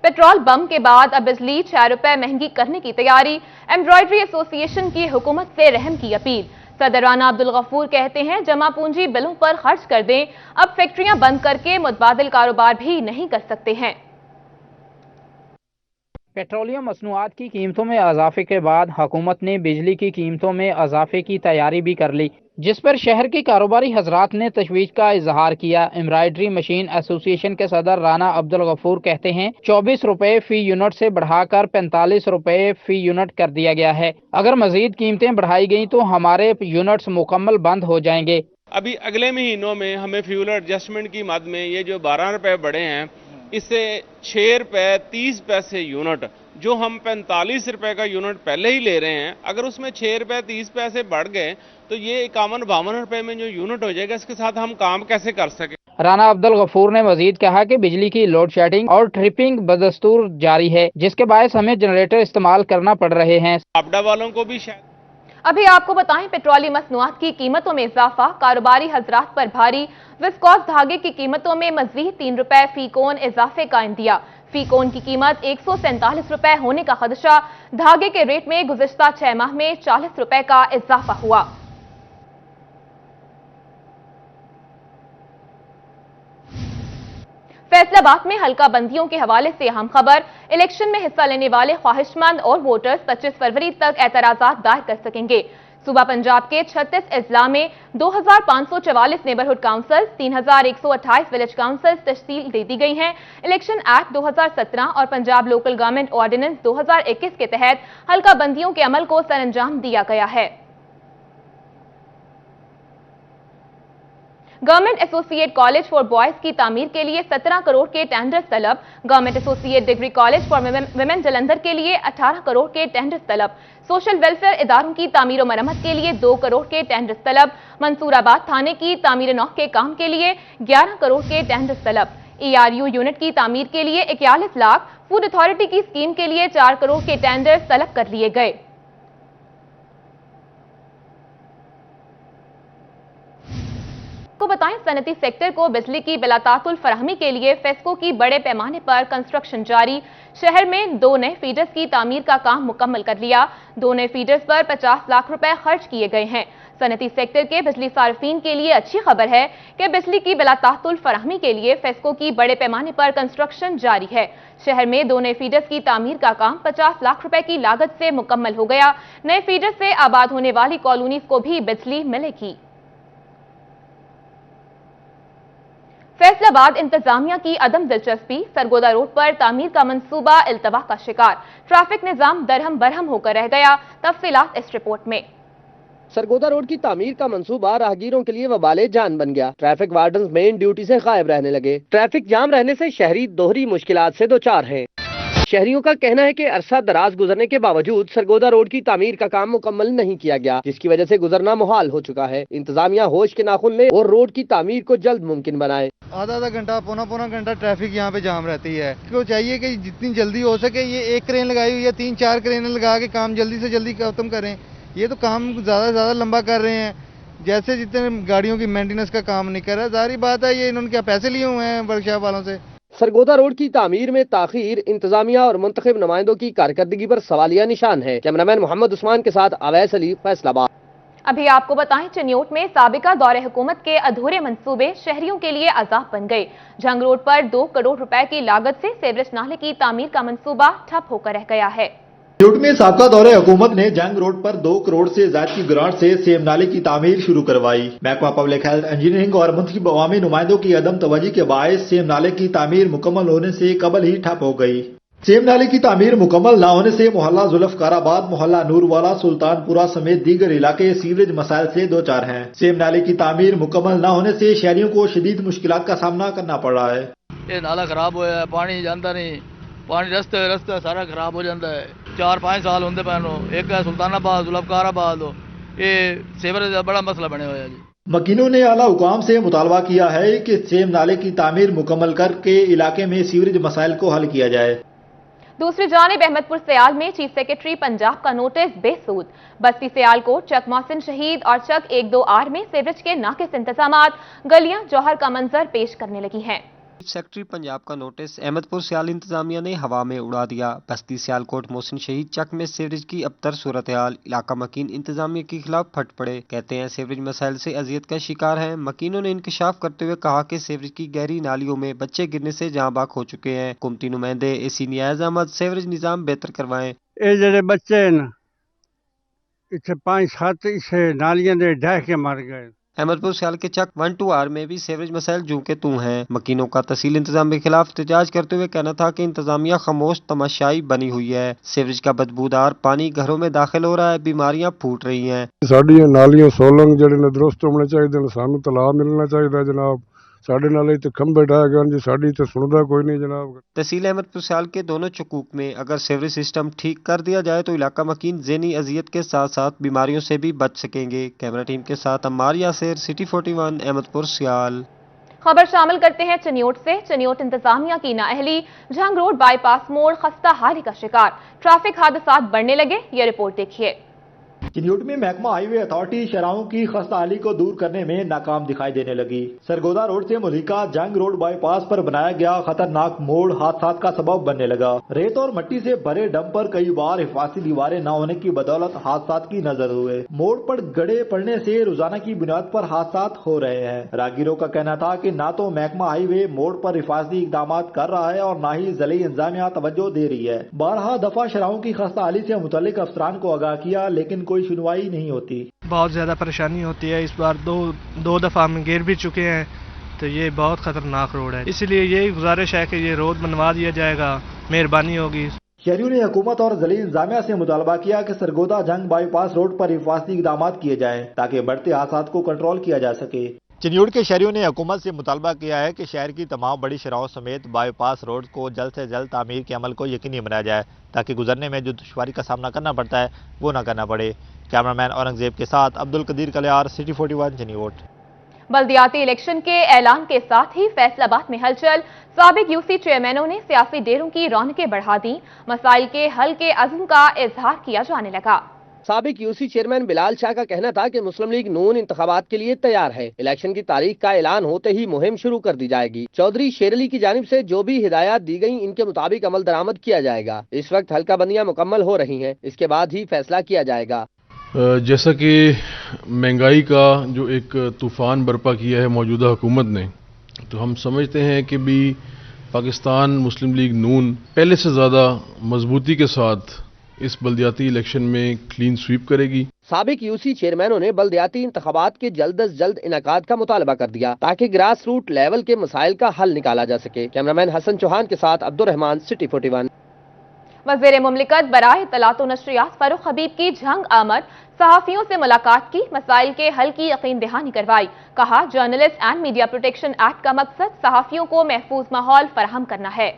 Petrol bomb के बाद अब बिजली 6 रुपए महंगी करने की तैयारी। एम्ब्रॉयडरी एसोसिएशन की हुकूमत से रहम की अपील। सदर राना अब्दुल गफूर कहते हैं जमा पूंजी बिलों पर खर्च कर दें, अब फैक्ट्रियां बंद करके मुतबादिल कारोबार भी नहीं कर सकते हैं। पेट्रोलियम मसनूआत की कीमतों में इजाफे के बाद हुकूमत ने बिजली की कीमतों में इजाफे की तैयारी भी कर ली, जिस पर शहर के कारोबारी हजरात ने तशवीश का इजहार किया। एम्ब्रॉयडरी मशीन एसोसिएशन के सदर राना अब्दुल गफूर कहते हैं 24 रुपए फी यूनिट से बढ़ाकर 45 रुपए फी यूनिट कर दिया गया है। अगर मजीद कीमतें बढ़ाई गई तो हमारे यूनिट्स मुकम्मल बंद हो जाएंगे। अभी अगले महीनों में हमें फ्यूल एडजस्टमेंट की मद में ये जो 12 रुपए बढ़े हैं, इससे 6 रुपए 30 पैसे यूनिट, जो हम 45 रुपए का यूनिट पहले ही ले रहे हैं, अगर उसमें 6 रुपए 30 पैसे बढ़ गए तो ये 51-52 रुपए में जो यूनिट हो जाएगा, इसके साथ हम काम कैसे कर सकें। राना अब्दुल गफूर ने मजीद कहा कि बिजली की लोड शेडिंग और ट्रिपिंग बदस्तूर जारी है, जिसके बायस हमें जनरेटर इस्तेमाल करना पड़ रहे हैं। आपदा वालों को भी शायद अभी आपको बताएं पेट्रोलियम मसनूआत की कीमतों में इजाफा, कारोबारी हजरात पर भारी। विस्कॉस धागे की कीमतों में मजीद 3 रुपए फी कोन इजाफे का इंदिया। फी कोन की कीमत 147 रुपए होने का खदशा। धागे के रेट में गुज़िश्ता 6 माह में 40 रुपए का इजाफा हुआ। फैसलाबाद में हल्का बंदियों के हवाले से अहम खबर। इलेक्शन में हिस्सा लेने वाले ख्वाहिशमंद और वोटर्स 25 फरवरी तक एतराजात दायर कर सकेंगे। सूबा पंजाब के 36 अजला में 2544 नेबरहुड काउंसिल्स, 3128 विलेज काउंसिल्स तश्कील दे दी गई हैं। इलेक्शन एक्ट 2017 और पंजाब लोकल गवर्नमेंट ऑर्डिनेंस 2021 के तहत हल्का बंदियों के अमल को सरअंजाम दिया गया है। Government associate college for boys की तामीर के लिए 17 करोड़ के टेंडर तलब। Government associate degree college for women Jalandhar के लिए 18 करोड़ के टेंडर तलब। सोशल वेलफेयर इदारों की तामीर और मरम्मत के लिए 2 करोड़ के टेंडर तलब। मंसूराबाद थाने की तामीर नौ के काम के लिए 11 करोड़ के टेंडर तलब। ERU यूनिट की तामीर के लिए 41 लाख। फूड अथॉरिटी की स्कीम के लिए 4 करोड़ के टेंडर तलब कर लिए गए। को बताएं सनती सेक्टर को बिजली की बिलातातुल फराहमी के लिए फेस्को की बड़े पैमाने पर कंस्ट्रक्शन जारी। शहर में 2 नए फीडर्स की तामीर का काम मुकम्मल कर लिया। 2 नए फीडर्स पर 50 लाख रुपए खर्च किए गए हैं। सनती सेक्टर के बिजली सार्फिन के लिए अच्छी खबर है कि बिजली की बिलातातुल फराहमी के लिए फेस्को की बड़े पैमाने पर कंस्ट्रक्शन जारी है। शहर में 2 नए फीडर्स की तामीर का काम 50 लाख रुपए की लागत से मुकम्मल हो गया। नए फीडर्स से आबाद होने वाली कॉलोनीज को भी बिजली मिलेगी। फैसलाबाद इंतजामिया की अदम दिलचस्पी, सरगोदा रोड पर तामीर का मंसूबा इल्तवा का शिकार। ट्रैफिक निजाम दरहम बरहम होकर रह गया। तफसीलात इस रिपोर्ट में। सरगोदा रोड की तामीर का मंसूबा राहगीरों के लिए वबाले जान बन गया। ट्रैफिक वार्डन मेन ड्यूटी से गायब रहने लगे। ट्रैफिक जाम रहने से शहरी दोहरी मुश्किलात से दो चार हैं। शहरियों का कहना है कि अरसा दराज गुजरने के बावजूद सरगोदा रोड की तामीर का काम मुकम्मल नहीं किया गया, जिसकी वजह से गुजरना मुहाल हो चुका है। इंतजामिया होश के नाखुन ले और रोड की तामीर को जल्द मुमकिन बनाए। आधा घंटा पौना घंटा ट्रैफिक यहाँ पे जाम रहती है। तो चाहिए कि जितनी जल्दी हो सके ये 1 क्रेन लगाई हुई है, 3-4 क्रेन लगा के काम जल्दी से जल्दी खत्म करें। ये तो काम ज्यादा लंबा कर रहे हैं, जैसे जितने गाड़ियों की मेंटेनेंस का काम नहीं कर रहा। जाहिर बात है ये इन्होंने क्या पैसे लिए हुए हैं वर्कशॉप वालों से। सरगोदा रोड की तामीर में ताखीर इंतजामिया और मुंतखब नुमाइंदों की कारकर्दगी पर सवालिया निशान है। कैमरामैन मोहम्मद उस्मान के साथ अवैस अली, फैसलाबाद। अभी आपको बताएं चिन्योट में साबिका दौरे हुकूमत के अधूरे मंसूबे शहरियों के लिए अजाब बन गए। जंग रोड पर 2 करोड़ रुपए की लागत से सीवरेज नाले की तामीर का मंसूबा ठप होकर रह गया है। चिन्योट में साबिका दौरे हुकूमत ने जंग रोड पर 2 करोड़ से ज्यादा की ग्रांट से सेम नाले की तामीर शुरू करवाई। महकमा पब्लिक हेल्थ इंजीनियरिंग और मुंतखब अवामी नुमाइंदों की अदम तवज्जो के बायस सेम नाले की तामीर मुकम्मल होने से कबल ही ठप हो गई। सेम नाले की तामीर मुकम्मल न होने से मोहल्ला जुल्फकाराबाद, मोहल्ला नूरवाला, सुल्तानपुरा समेत दीगर इलाके सीवरेज मसाइल से दो चार हैं। सेम नाले की तामीर मुकम्मल न होने से शहरियों को शदीद मुश्किलात का सामना करना पड़ रहा है। ये नाला खराब हुआ है, पानी जाता नहीं, पानी रस्ते सारा खराब हो जाता है। 4-5 साल होंगे पैनो, एक है सुल्तानाबाद, जुल्फकाराबाद, ये सीवरेज का बड़ा मसला बने हुआ है जी। मकीनों ने आला हुकाम से मुतालबा किया है कि सेम नाले की तामीर मुकम्मल करके इलाके में सीवरेज मसाइल को हल किया जाए। दूसरी जानिब अहमदपुर सयाल में चीफ सेक्रेटरी पंजाब का नोटिस बेसूद। बस्ती सियालकोट, चक मोहसिन शहीद और चक 1-2 आर में सीवरेज के नाकिस इंतजामात, गलियां जौहर का मंजर पेश करने लगी हैं। सेक्रेटरी पंजाब का नोटिस अहमदपुर सियाल इंतजामिया ने हवा में उड़ा दिया। बस्ती सियालकोट मोहसिन शहीद चक में सीवरेज की अबतर सूरत हाल, इलाका मकीन इंतजामिया के खिलाफ फट पड़े। कहते हैं सीवरेज मसाइल से अजियत का शिकार है। मकीनों ने इंकशाफ करते हुए कहा कि सीवरेज की गहरी नालियों में बच्चे गिरने से जहाँ बाक हो चुके हैं। हुकूमती नुमाइंदे एसी नियाज अहमद सीवरेज निजाम बेहतर करवाएं। ये जड़े बच्चे हैं ना, इतने 5-7 इसे नालियां दे ढह के मर गए। अहमदपुर सियाल के चक 1-2 में भी सीवरेज मसाइल जू के तू हैं। मकीनों का तहसील इंतजाम के खिलाफ एहतजाज करते हुए कहना था कि इंतजामिया खामोश तमाशाई बनी हुई है। सीवरेज का बदबूदार पानी घरों में दाखिल हो रहा है, बीमारियां फूट रही हैं। साड़ी नालियां सोलंग जड़े ने दुरुस्त होने चाहिए, सानू तलाब मिलना चाहिए जनाब। साढ़े नाले तो खंभे ढह गए जी, साड़ी तो सुनता कोई नहीं जनाब। तहसील अहमदपुर सियाल के दोनों चकूक में अगर सीवरेज सिस्टम ठीक कर दिया जाए तो इलाका मकीन ज़हनी अजियत के साथ साथ बीमारियों से भी बच सकेंगे। कैमरा टीम के साथ अम्मार यासिर, सिटी 41 अहमदपुर सियाल। खबर शामिल करते हैं चनियोट से। चनियोट इंतजामिया की नाअहली, झंग रोड बाईपास मोड़ खस्ता हाली का शिकार, ट्रैफिक हादसात बढ़ने लगे। ये रिपोर्ट देखिए। चिन्योट में महकमा हाईवे अथॉरिटी शराहों की खस्ताहाली को दूर करने में नाकाम दिखाई देने लगी। सरगोदा रोड से मुल्हिका जंग रोड बाईपास पर बनाया गया खतरनाक मोड़ हादसात का सबब बनने लगा। रेत और मिट्टी से भरे डंपर कई बार हिफाजती दीवारें न होने की बदौलत हादसात की नजर हुए। मोड़ पर गड्ढे पड़ने से रोजाना की बुनियाद पर हादसात हो रहे हैं। राहगीरों का कहना था कि न तो महकमा हाईवे मोड़ पर हिफाजती इकदाम कर रहा है और न ही जिले इंतजामिया तवज्जो दे रही है। 12 दफा शराहों की खस्ताहाली से मुतल्लिक अफसरान को आगाह किया, लेकिन कोई सुनवाई नहीं होती। बहुत ज्यादा परेशानी होती है। इस बार दो दफा हम गिर भी चुके हैं, तो ये बहुत खतरनाक रोड है। इसलिए यही गुजारिश है कि ये रोड बनवा दिया जाएगा, मेहरबानी होगी। शहरियों ने हुकूमत और जिले इंतजामिया से मुतालबा किया कि सरगोदा जंग बाईपास रोड पर हिफाजती इकदाम किए जाएं ताकि बढ़ते हादसात को कंट्रोल किया जा सके। चिन्योट के शहरियों ने हुकूमत से मुतालबा किया है कि शहर की तमाम बड़ी शराहों समेत बाईपास रोड को जल्द से जल्द तामीर के अमल को यकीनी बनाया जाए ताकि गुजरने में जो दुश्वारी का सामना करना पड़ता है वो न करना पड़े। कैमरामैन औरंगजेब के साथ अब्दुल कदीर कलियार, सिटी 41 चिन्योट। बल्दियाती इलेक्शन के ऐलान के साथ ही फैसलाबाद में हलचल। साबिक यूसी चेयरमैनों ने सियासी डेरों की रौनकें बढ़ा दी। मसाइल के हल के अज़्म का इजहार किया जाने लगा। साबिक यूसी चेयरमैन बिलाल शाह का कहना था कि मुस्लिम लीग नून इंतखाबात के लिए तैयार है। इलेक्शन की तारीख का ऐलान होते ही मुहिम शुरू कर दी जाएगी। चौधरी शेर अली की जानिब से जो भी हिदायत दी गई इनके मुताबिक अमल दरामद किया जाएगा। इस वक्त हल्का बंदियां मुकम्मल हो रही हैं, इसके बाद ही फैसला किया जाएगा। जैसा कि महंगाई का जो एक तूफान बर्पा किया है मौजूदा हुकूमत ने, तो हम समझते हैं कि भी पाकिस्तान मुस्लिम लीग नून पहले से ज़्यादा मजबूती के साथ इस बल्दियाती इलेक्शन में क्लीन स्वीप करेगी। साबिक यूसी चेयरमैनों ने बल्दियाती इंतखाबात के जल्द अज जल्द इनेकाद का मुतालबा कर दिया ताकि ग्रास रूट लेवल के मसाइल का हल निकाला जा सके। कैमरामैन हसन चौहान के साथ अब्दुल रहमान, सिटी 41। वज़ीर मुमलिकत बराए इत्तलात व नशरियात फारूक हबीब की झंग आमद, सहाफियों से मुलाकात की, मसाइल के हल की यकीन दहानी करवाई। कहा journalist and media protection act का मकसद सहाफियों को महफूज माहौल फराहम करना है।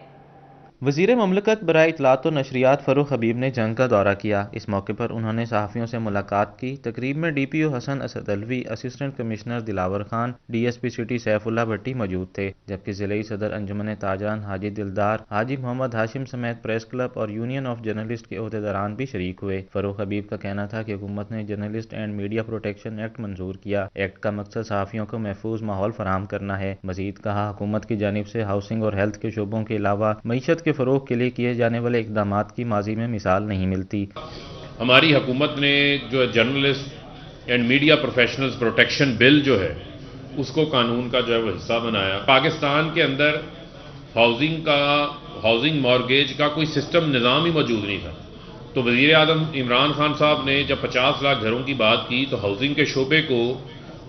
वज़ीर मुमलिकत बराए इत्तलात व नशरियात फारूक हबीब ने जंग का दौरा किया। इस मौके पर उन्होंने सहाफ़ियों से मुलाकात की। तकरीब में DPO Hasan Asad Alvi, assistant commissioner Dilawar Khan, DSP city Saifullah Bhatti मौजूद थे, जबकि ज़िले सदर अंजुमन ताजरान हाजी दिलदार, हाजी मोहम्मद हाशिम समेत प्रेस क्लब और यूनियन ऑफ जर्नलिस्ट के अहदेदारान भी शरीक हुए। फारूक हबीब का कहना था कि हुकूमत ने journalist and media protection act मंजूर किया। एक्ट का मकसद सहाफ़ियों को महफूज माहौल फराहम करना है। मजीद कहा हुकूमत की जानिब से हाउसिंग और हेल्थ के शोबों के अलावा मईशत के फ़रोग के लिए किए जाने वाले इक़दामात की माजी में मिसाल नहीं मिलती। हमारी हुकूमत ने जो journalist and media professionals protection bill जो है उसको कानून का जो है वो हिस्सा बनाया। पाकिस्तान के अंदर हाउसिंग मॉर्गेज का कोई सिस्टम निज़ाम ही मौजूद नहीं था। तो वज़ीर आज़म इमरान खान साहब ने जब 50 लाख घरों की बात की तो हाउसिंग के शोबे को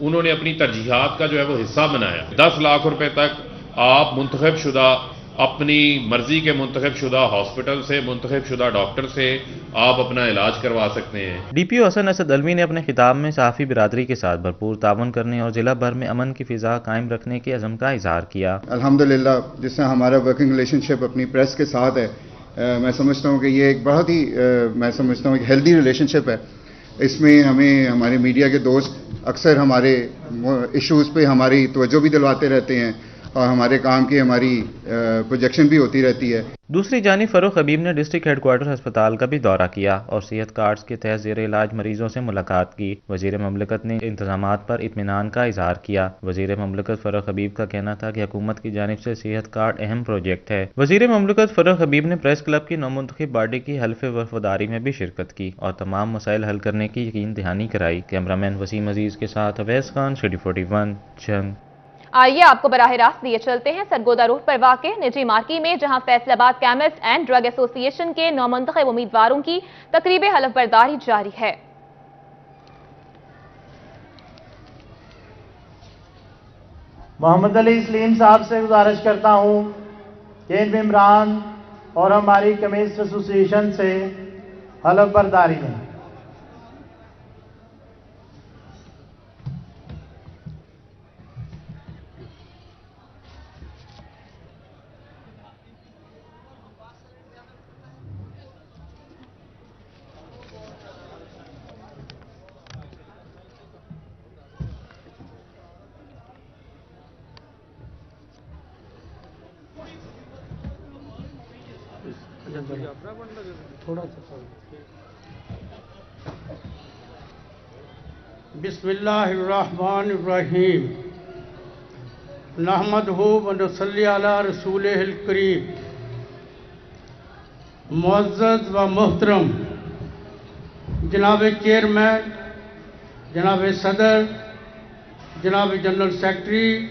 उन्होंने अपनी तरजीहात का जो है वो हिस्सा बनाया। 10 लाख रुपए तक आप मुंतखब शुदा, अपनी मर्जी के मुंतखब शुदा हॉस्पिटल से, मुंतखब शुदा डॉक्टर से आप अपना इलाज करवा सकते हैं। DPO हसन असद अलवी ने अपने खिताब में सहाफ़ी बिरादरी के साथ भरपूर ताउन करने और जिला भर में अमन की फ़िज़ा कायम रखने के अज़म का इजहार किया। अल्हम्दुलिल्लाह जिससे हमारा वर्किंग रिलेशनशिप अपनी प्रेस के साथ है, मैं समझता हूँ कि ये एक बहुत ही मैं समझता हूँ एक हेल्दी रिलेशनशिप है। इसमें हमें हमारे मीडिया के दोस्त अक्सर हमारे इश्यूज़ पे हमारी तवज्जो भी दिलवाते रहते हैं اور ہمارے کام کی ہماری پروجیکشن بھی ہوتی رہتی ہے۔ دوسری جانب فاروق حبیب نے ڈسٹرکٹ ہیڈ کوارٹر ہسپتال کا بھی دورہ کیا اور صحت کارڈز کے تحت زیر علاج مریضوں سے ملاقات کی۔ وزیر مملکت نے انتظامات پر اطمینان کا اظہار کیا۔ وزیر مملکت فاروق حبیب کا کہنا تھا کہ حکومت کی جانب سے صحت کارڈ اہم پروجیکٹ ہے۔ وزیر مملکت فاروق حبیب نے پریس کلب کی نومنتخب باڈی کی حلف وفاداری میں بھی شرکت کی اور تمام مسائل حل کرنے کی یقین دہانی کرائی۔ کیمرامین وسیم عزیز کے ساتھ اویس خان، سٹی 41 جنگ۔ آئیے آپ کو براہ راست لیے چلتے ہیں سرگودا روڈ پر واقع نجی مارکی میں، جہاں فیصل آباد کیمسٹ اینڈ ڈرگ ایسوسی ایشن کے نومنتخب امیدواروں کی تقریب حلف برداری جاری ہے۔ محمد علی سلیم صاحب سے گزارش کرتا ہوں کہ ان ممبران اور ہماری کیمسٹ ایسوسی ایشن سے حلف برداری لیں۔ بسم اللہ الرحمن الرحیم، نحمدہ و نصلی علی رسولہ الکریم۔ معزز و محترم جناب چیئرمین، جناب صدر، جناب جنرل سیکرٹری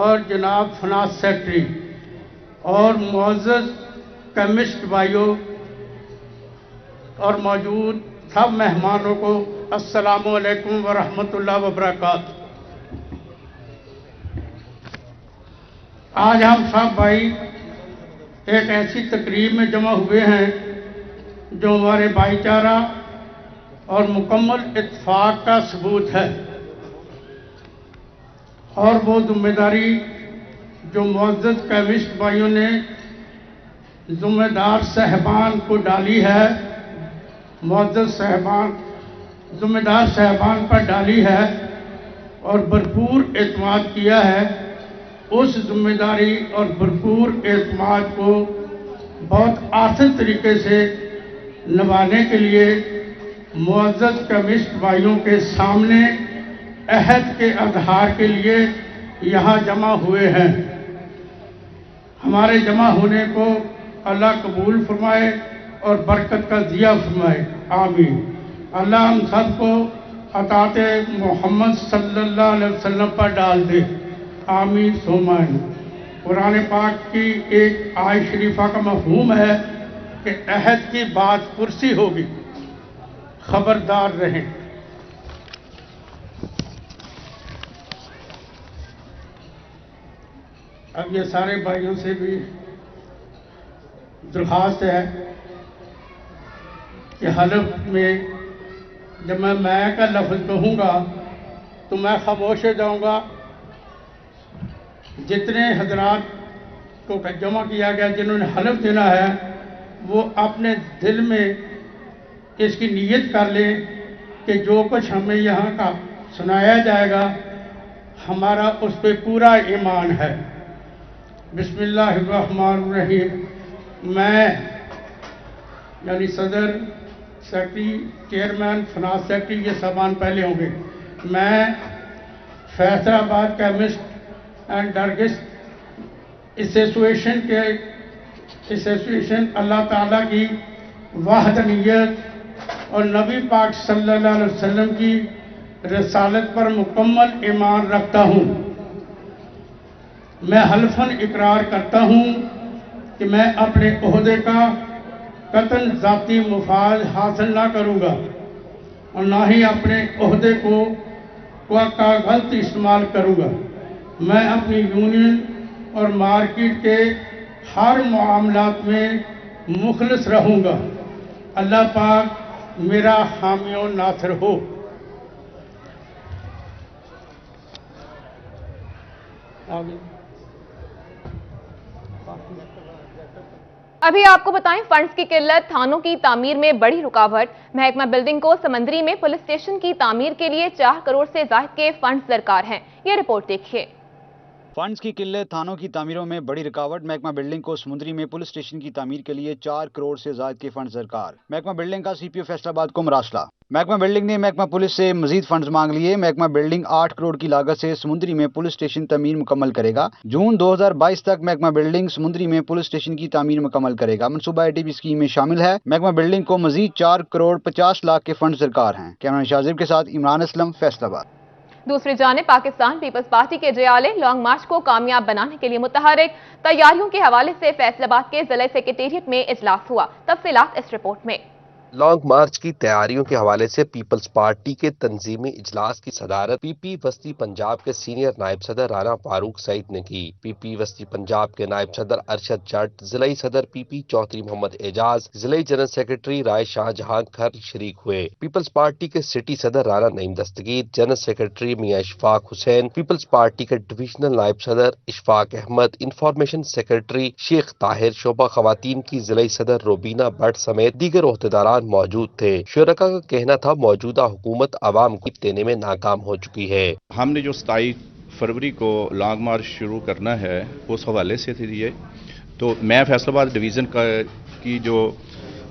اور جناب فنانس سیکرٹری اور معزز کیمسٹ بھائیوں اور موجود سب مہمانوں کو السلام علیکم ورحمۃ اللہ وبرکاتہ۔ آج ہم سب بھائی ایک ایسی تقریب میں جمع ہوئے ہیں جو ہمارے بھائی چارہ اور مکمل اتفاق کا ثبوت ہے، اور وہ ذمہ داری جو معزز کیمسٹ بھائیوں نے ذمہ دار صاحبان کو ڈالی ہے، معزز صاحبان ذمہ دار صاحبان پر ڈالی ہے اور بھرپور اعتماد کیا ہے، اس ذمہ داری اور بھرپور اعتماد کو بہت آسان طریقے سے نبھانے کے لیے معزز کیمسٹ بھائیوں کے سامنے عہد کے اظہار کے لیے یہاں جمع ہوئے ہیں۔ ہمارے جمع ہونے کو اللہ قبول فرمائے اور برکت کا ضیاء فرمائے، آمین۔ اللہ ہم سب کو اطاعت محمد صلی اللہ علیہ وسلم پر ڈال دے، آمین ثم آمین۔ قرآن پاک کی ایک آیت شریفہ کا مفہوم ہے کہ عہد کی بات پرسی ہوگی، خبردار رہیں۔ اب یہ سارے بھائیوں سے بھی درخواست ہے کہ حلف میں جب میں کا لفظ کہوں گا تو میں خاموش ہو جاؤں گا۔ جتنے حضرات کو جمع کیا گیا جنہوں نے حلف دینا ہے وہ اپنے دل میں اس کی نیت کر لیں کہ جو کچھ ہمیں یہاں کا سنایا جائے گا ہمارا اس پہ پورا ایمان ہے۔ بسم اللہ الرحمن الرحیم۔ میں یعنی صدر، سیکرٹری، چیئرمین، فنانس سیکرٹری، یہ سامان پہلے ہوں گے۔ میں فیصل آباد کیمسٹ اینڈ ڈرگسٹ ایسوسیشن اللہ تعالیٰ کی وحدانیت اور نبی پاک صلی اللہ علیہ وسلم کی رسالت پر مکمل ایمان رکھتا ہوں۔ میں حلفاً اقرار کرتا ہوں کہ میں اپنے عہدے کا قطعاً ذاتی مفاد حاصل نہ کروں گا اور نہ ہی اپنے عہدے کو غلط استعمال کروں گا۔ میں اپنی یونین اور مارکیٹ کے ہر معاملات میں مخلص رہوں گا۔ اللہ پاک میرا حامی و ناصر ہو۔ ابھی آپ کو بتائیں، فنڈز کی قلت تھانوں کی تعمیر میں بڑی رکاوٹ۔ محکمہ بلڈنگ کو سمندری میں پولیس اسٹیشن کی تعمیر کے لیے 4 کروڑ سے زائد کے فنڈز درکار ہیں۔ یہ رپورٹ دیکھیے۔ फंड्स की किल्लत, थानों की तामीरों में बड़ी रुकावट। महकमा बिल्डिंग को समुद्री में पुलिस स्टेशन की तामीर के लिए 4 करोड़ से ज्यादा के फंड दरकार। महकमा बिल्डिंग का सीपीओ फैसलाबाद को मरासला। महकमा बिल्डिंग ने महकमा पुलिस से मजीद फंड्स मांग लिए। महकमा बिल्डिंग 8 करोड़ की लागत से समुद्री में पुलिस स्टेशन तामीर मुकम्मल करेगा। जून 2022 तक महकमा बिल्डिंग समुद्री में पुलिस स्टेशन की तामीर मुकम्मल करेगा। मनसूबा ATP स्कीम में शामिल है। महकमा बिल्डिंग को मजीद 4 करोड़ 50 लाख के फंड दरकार हैं। कैमरा शाजिब के साथ इमरान असलम, फैसलाबाद। दूसरी जानिब पाकिस्तान पीपल्स पार्टी के जयाले लॉन्ग मार्च को कामयाब बनाने के लिए मुतहरिक। तैयारियों के हवाले से फैसलाबाद के जिला सेक्रेटेरिएट में इजलास हुआ। तफसीलात इस रिपोर्ट में। लॉन्ग मार्च की तैयारियों के हवाले से पीपल्स पार्टी के तंजीमी इजलास की सदारत PP वस्ती पंजाब के सीनियर नायब सदर राना फारूक सईद ने की। PP वस्ती पंजाब के नायब सदर अरशद जट, जिलाई सदर PP चौधरी मोहम्मद एजाज, जिलाई जनरल सेक्रेटरी राय शाहजहां खर शरीक हुए। पीपल्स पार्टी के सिटी सदर Rana Naeem Dastgir, general secretary Mian Ishfaq Hussain, Peoples Party के डिविजनल नायब सदर इशफाक अहमद, इंफॉर्मेशन सेक्रेटरी शेख ताहिर, शोबा खवातीन की जिलाई सदर रोबीना भट्ट समेत दीगर ओहदेदारान मौजूद थे। शुरका का कहना था मौजूदा हुकूमत आवाम को देने में नाकाम हो चुकी है। हमने जो 27 फरवरी को लॉन्ग मार्च शुरू करना है उस हवाले से थी ये, तो मैं फैसलाबाद डिवीज़न की जो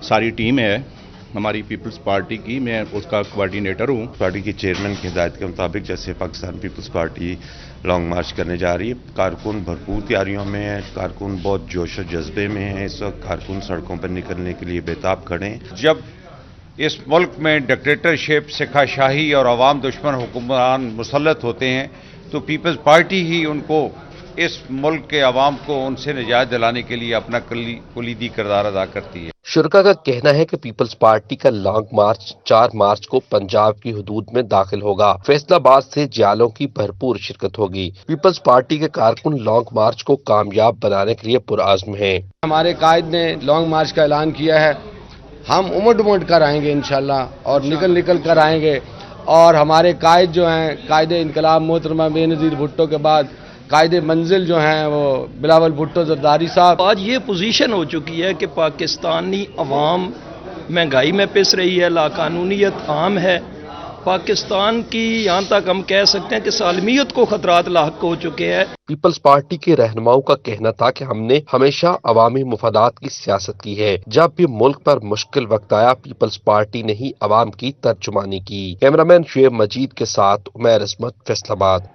सारी टीम है हमारी पीपल्स पार्टी की, मैं उसका कोऑर्डिनेटर हूँ। पार्टी की चेयरमैन की हिदायत के मुताबिक जैसे पाकिस्तान पीपल्स पार्टी लॉन्ग मार्च करने जा रही है, कारकुन भरपूर तैयारियों में है, कारकुन बहुत जोश और जज्बे में है। इस वक्त कारकुन सड़कों पर निकलने के लिए बेताब खड़े हैं। जब इस मुल्क में डिक्टेटरशिप, सिखाशाही और अवाम दुश्मन हुक्मरान मुसल्लत होते हैं तो पीपल्स पार्टी ही उनको, इस मुल्क के अवाम को उनसे निजात दिलाने के लिए अपना कलीदी किरदार अदा करती है। शुरका का कहना है कि पीपल्स पार्टी का लॉन्ग मार्च 4 मार्च को पंजाब की हुदूद में दाखिल होगा। फैसलाबाद से जियालों की भरपूर शिरकत होगी। पीपल्स पार्टी के कारकुन लॉन्ग मार्च को कामयाब बनाने के लिए पुरआज़्म हैं। हमारे कायद ने लॉन्ग मार्च का ऐलान किया है, हम उमड़ कर आएंगे इंशाल्लाह और निकल कर आएंगे। और हमारे कायद जो हैं, कायद इनकलाब मोहतरमा बेनज़ीर भुट्टो के बाद कायदे मंजिल जो हैं वो बिलावल भुट्टो जरदारी साहब। आज ये पोजीशन हो चुकी है कि पाकिस्तानी अवाम महंगाई में पिस रही है, लाकानूनियत आम है। पाकिस्तान की यहाँ तक हम कह सकते हैं कि सालमियत को खतरात लाक हो चुके हैं। पीपल्स पार्टी के रहनुमाओं का कहना था कि हमने हमेशा अवामी मुफादात की सियासत की है। जब भी मुल्क पर मुश्किल वक्त आया पीपल्स पार्टी ने ही अवाम की तर्जुमानी की। कैमरामैन शुएब मजीद के साथ उमैर अस्मत, फैसलाबाद।